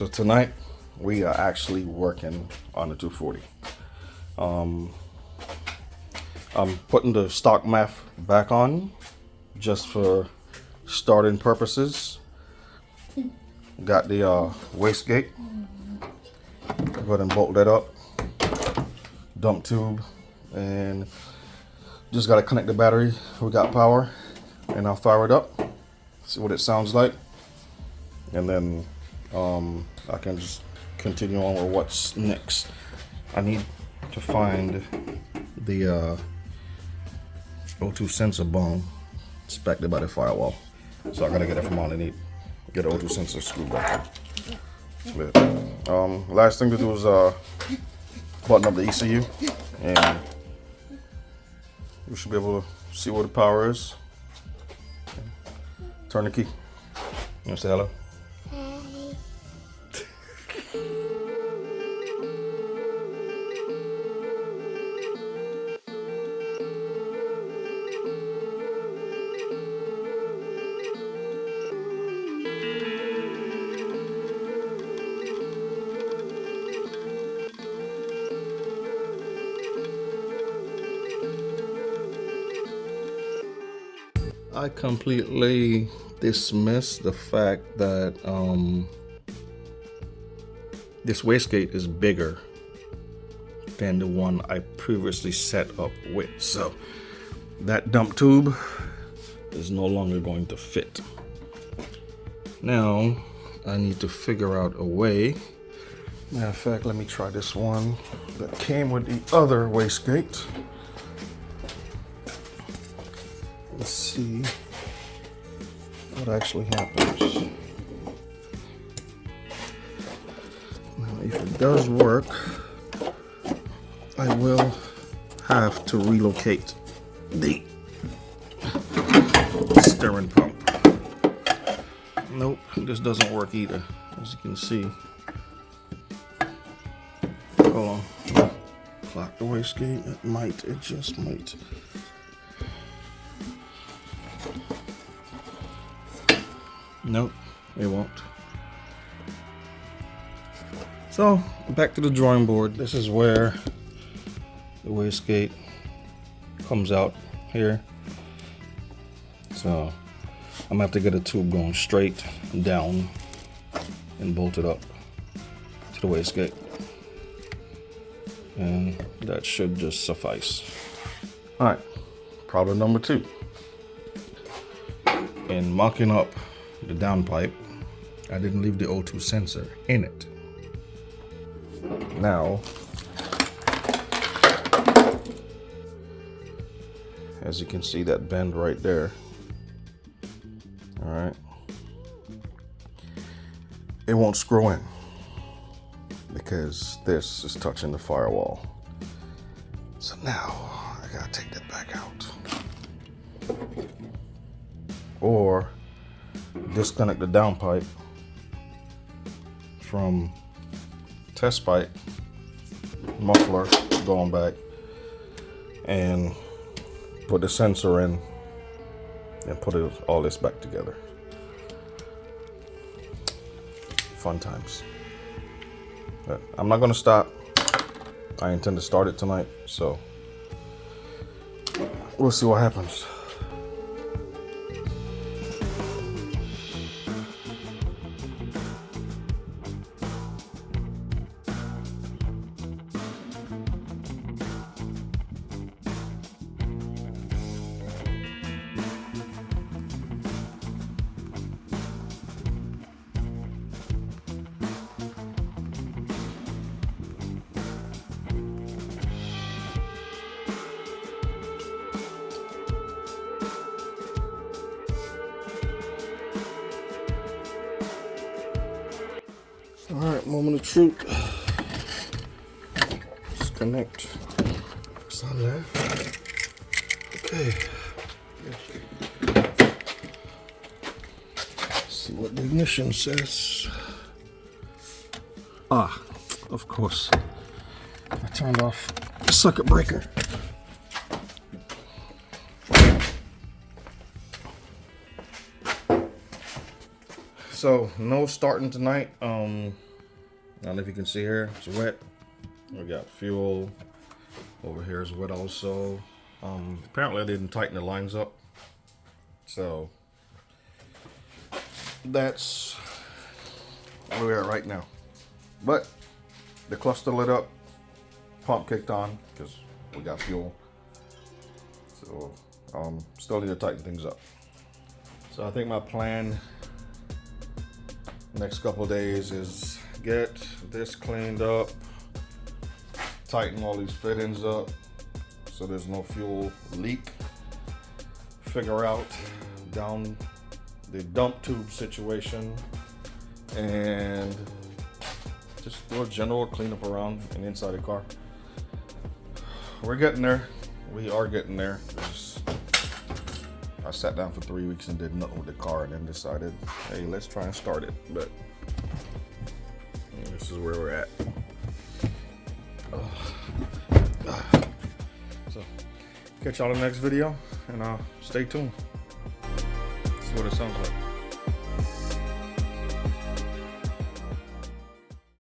So tonight we are actually working on the 240. I'm putting the stock math back on just for starting purposes. Got the wastegate. Go ahead and bolt that up. Dump tube, and just got to connect the battery. We got power, and I'll fire it up. See what it sounds like, and then I can just continue on with what's next. I need to find the O2 sensor bone inspected by the firewall, so I gotta get it from underneath. Get the O2 sensor screwed back in. Last thing to do is button up the ECU, and we should be able to see where the power is. Turn the key. You want to say hello? I completely dismiss the fact that this wastegate is bigger than the one I previously set up with. So that dump tube is no longer going to fit. Now I need to figure out a way. Matter of fact, let me try this one that came with the other wastegate. Let's see what actually happens. Now, if it does work, I will have to relocate the steering pump. Nope, this doesn't work either, as you can see. Hold on. Lock the wastegate. It just might. Nope, it won't. So, back to the drawing board. This is where the wastegate comes out here. So, I'm gonna have to get a tube going straight down and bolt it up to the wastegate. And that should just suffice. Alright, problem number 2. In mocking up the downpipe, I didn't leave the O2 sensor in it. Now, as you can see, that bend right there, all right, it won't screw in because this is touching the firewall. So now I gotta take that back out, or disconnect the downpipe from test pipe, muffler going back, and put the sensor in and put all this back together. Fun times. But I'm not gonna stop. I intend to start it tonight, so we'll see what happens. All right, moment of truth. Disconnect. It's on there. Okay. Let's see what the ignition says. Ah, of course. I turned off the circuit breaker. So no starting tonight. I don't know if you can see here, it's wet. We got fuel. Over here is wet also. Apparently I didn't tighten the lines up. So that's where we're at right now. But the cluster lit up, pump kicked on because we got fuel. So still need to tighten things up. So I think my plan next couple of days is get this cleaned up, tighten all these fittings up so there's no fuel leak, figure out down the dump tube situation, and just do a general cleanup around and inside the car. We're getting there. We are getting there. I sat down for 3 weeks and did nothing with the car and then decided, hey, let's try and start it. But this is where we're at. So catch y'all in the next video, and stay tuned. This is what it sounds like.